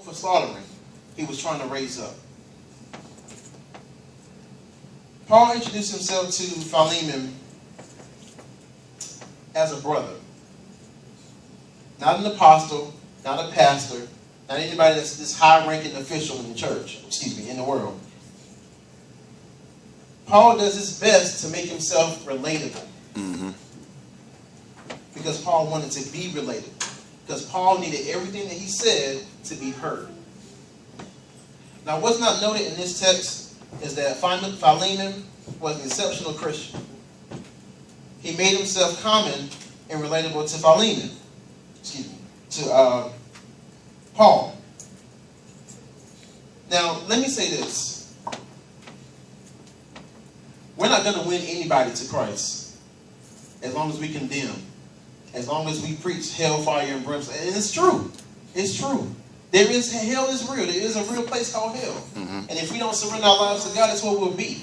for slaughtering, he was trying to raise up. Paul introduced himself to Philemon as a brother. Not an apostle, not a pastor, not anybody that's this high-ranking official in the church, in the world. Paul does his best to make himself relatable. Mm-hmm. Because Paul wanted to be related. Because Paul needed everything that he said to be heard. Now, what's not noted in this text is that Philemon was an exceptional Christian. He made himself common and relatable to Philemon. To Paul. Now, let me say this. We're not going to win anybody to Christ as long as we condemn, as long as we preach hellfire and brimstone. And it's true. It's true. Hell is real. There is a real place called hell. Mm-hmm. And if we don't surrender our lives to God, that's what we'll be.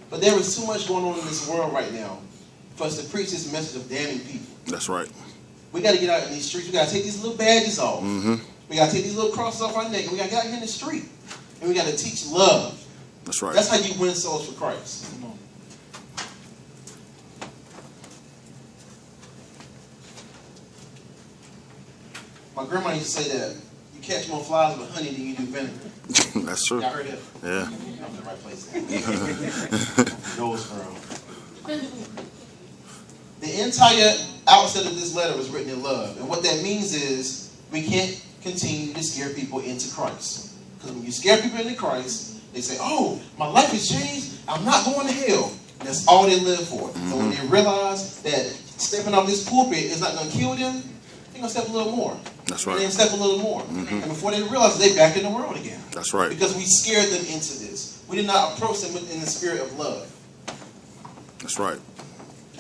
But there is too much going on in this world right now for us to preach this message of damning people. That's right. We got to get out in these streets. We got to take these little badges off. Mm-hmm. We got to take these little crosses off our neck. We got to get out here in the street. And we got to teach love. That's right. That's how you win souls for Christ. Come on. My grandma used to say that you catch more flies with honey than you do vinegar. That's true. Y'all heard that? Yeah. I'm in the right place. Goldsboro. The entire outset of this letter was written in love. And what that means is we can't continue to scare people into Christ. Because when you scare people into Christ, they say, oh, my life has changed. I'm not going to hell. And that's all they live for. Mm-hmm. So when they realize that stepping off this pulpit is not going to kill them, they're going to step a little more. That's right. And then step a little more. Mm-hmm. And before they realize, they're back in the world again. That's right. Because we scared them into this. We did not approach them in the spirit of love. That's right.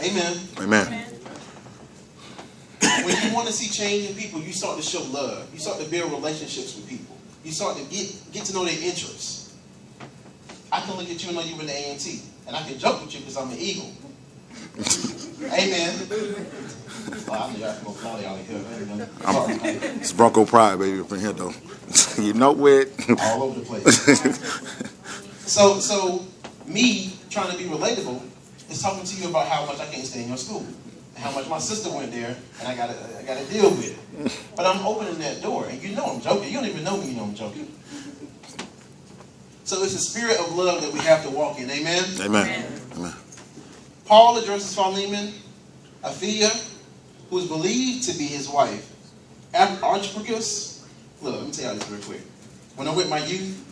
Amen. Amen. When you want to see change in people, you start to show love. You start to build relationships with people. You start to get to know their interests. I can look at you and know you in the A&T. And I can joke with you because I'm an Eagle. Amen. Oh, I knew I could go fly out of here. It's Bronco Pride, baby, up in here, though. You know it. All over the place. So me trying to be relatable is talking to you about how much I can't stay in your school. And how much my sister went there, and I gotta deal with it. But I'm opening that door, and you know I'm joking. You don't even know me, you know I'm joking. So it's the spirit of love that we have to walk in. Amen? Amen. Amen. Paul addresses Philemon, Aphia, who is believed to be his wife. Archippus. Look, let me tell you this real quick. When I'm with my youth,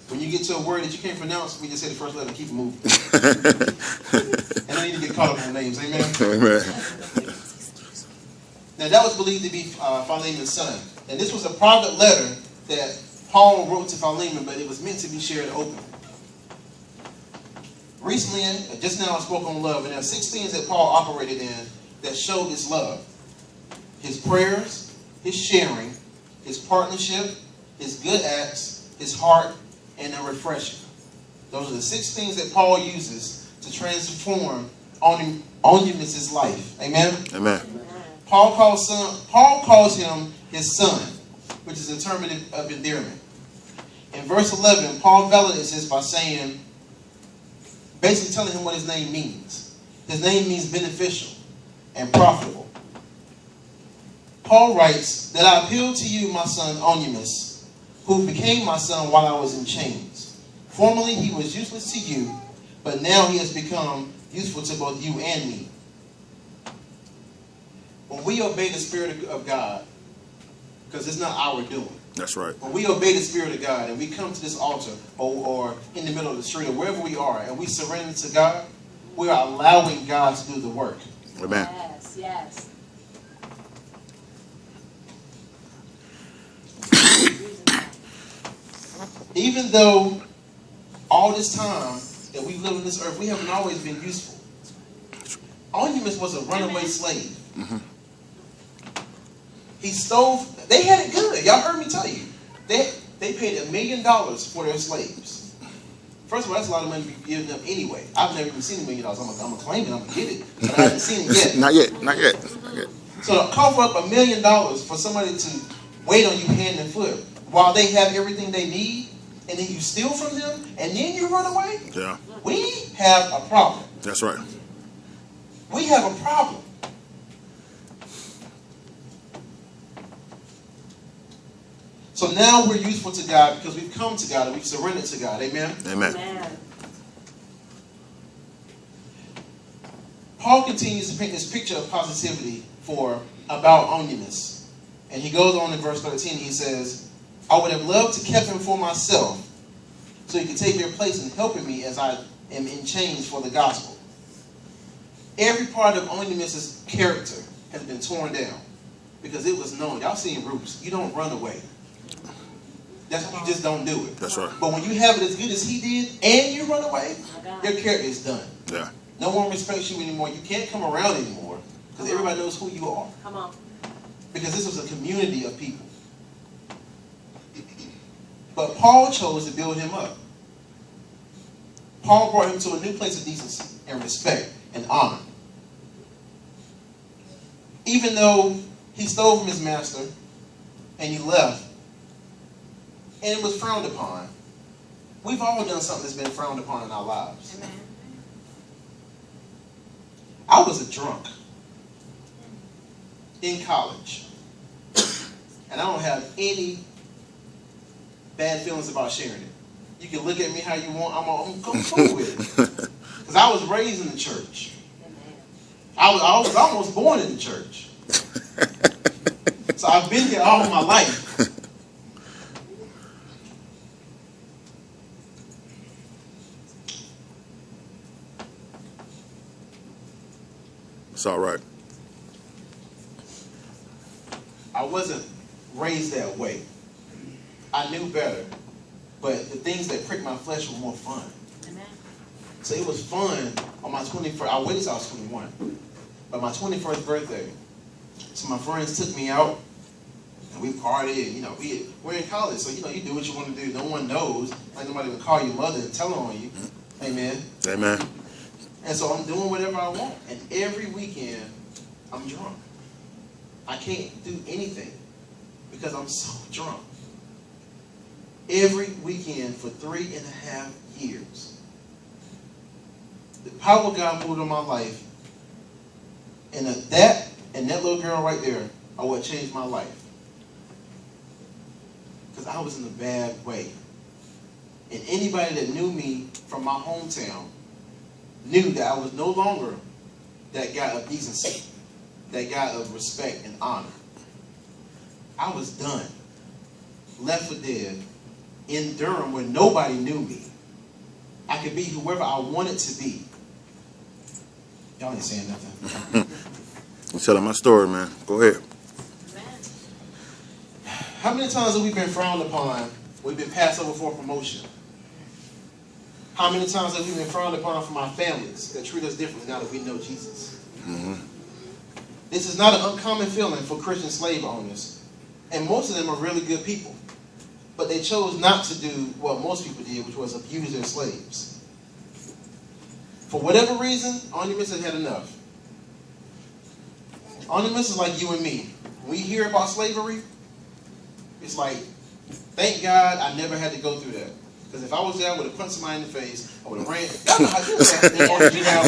when you get to a word that you can't pronounce, we just say the first letter and keep it moving. And I need to get caught up on names. Amen? Amen. Now that was believed to be Philemon's son. And this was a private letter that Paul wrote to Philemon, but it was meant to be shared openly. Recently, just now I spoke on love, and there are 6 things that Paul operated in that showed his love. His prayers, his sharing, his partnership, his good acts, his heart, and a refreshing. Those are the 6 things that Paul uses to transform Onesimus' life. Amen? Amen. Paul calls him his son, which is a term of endearment. In verse 11, Paul validates this by saying, basically telling him what his name means. His name means beneficial and profitable. Paul writes that I appeal to you, my son Onesimus, who became my son while I was in chains. Formerly he was useless to you, but now he has become useful to both you and me. When we obey the Spirit of God, because it's not our doing. That's right. When we obey the Spirit of God and we come to this altar or in the middle of the street or wherever we are and we surrender to God, we are allowing God to do the work. Amen. Yes, yes. Even though all this time that we've lived on this earth, we haven't always been useful. Onesimus was a runaway slave. Mm-hmm. He stole. They had it good. Y'all heard me tell you. They paid $1 million for their slaves. First of all, that's a lot of money to be giving them anyway. I've never even seen $1 million. I'm gonna claim it. I'm gonna get it, but I haven't seen it yet. Not yet. Not yet. Not yet. So to cover up $1 million for somebody to wait on you hand and foot while they have everything they need, and then you steal from them, and then you run away? Yeah. We have a problem. That's right. We have a problem. So now we're useful to God because we've come to God and we've surrendered to God. Amen? Amen. Amen. Paul continues to paint this picture of positivity about Onesimus. And he goes on in verse 13, he says, I would have loved to keep him for myself so he could take your place in helping me as I am in chains for the gospel. Every part of Onesimus' character has been torn down because it was known. Y'all seen Roots. You don't run away. You just don't do it. That's right. But when you have it as good as he did and you run away, your character is done. Yeah. No one respects you anymore. You can't come around anymore because everybody knows who you are. Come on. Because this was a community of people. But Paul chose to build him up. Paul brought him to a new place of decency and respect and honor. Even though he stole from his master and he left, and it was frowned upon. We've all done something that's been frowned upon in our lives. Amen. I was a drunk in college. And I don't have any bad feelings about sharing it. You can look at me how you want. I'm cool with it. Because I was raised in the church. I was almost born in the church. So I've been here all my life. It's all right. I wasn't raised that way. I knew better. But the things that pricked my flesh were more fun. Amen. So it was fun on my 21st. I waited till I was 21. But my 21st birthday, so my friends took me out. And we partied. You know, we're in college. So, you know, you do what you want to do. No one knows. Like nobody will call your mother and tell her on you. Amen. Amen. And so I'm doing whatever I want. And every weekend, I'm drunk. I can't do anything because I'm so drunk. Every weekend for 3.5 years. The power of God moved in my life. And that little girl right there are what changed my life. Because I was in a bad way. And anybody that knew me from my hometown knew that I was no longer that guy of decency, that guy of respect and honor. I was done. Left for dead. In Durham where nobody knew me. I could be whoever I wanted to be. Y'all ain't saying nothing. I'm telling my story, man. Go ahead. Amen. How many times have we been frowned upon? We've been passed over for a promotion. How many times have we been frowned upon from our families that treat us differently now that we know Jesus? Mm-hmm. This is not an uncommon feeling for Christian slave owners. And most of them are really good people. But they chose not to do what most people did, which was abuse their slaves. For whatever reason, Onesimus had had enough. Onesimus is like you and me. When we hear about slavery, it's like, thank God I never had to go through that. Because if I was there, I would have punched somebody in the face. I would have ran. Y'all know how to do that.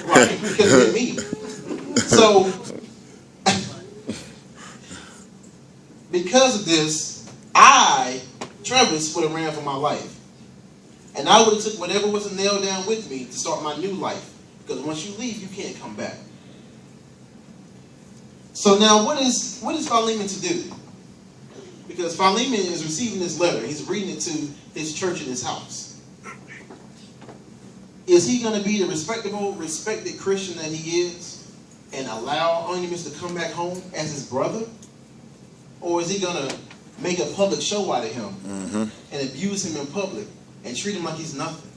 Right, because of me. So, because of this, Trevis, would have ran for my life. And I would have took whatever was nailed down with me to start my new life. Because once you leave, you can't come back. So now, what is Philemon to do? Because Philemon is receiving this letter. He's reading it to his church in his house. Is he going to be the respected Christian that he is and allow Onesimus to come back home as his brother? Or is he going to make a public show out of him and abuse him in public and treat him like he's nothing?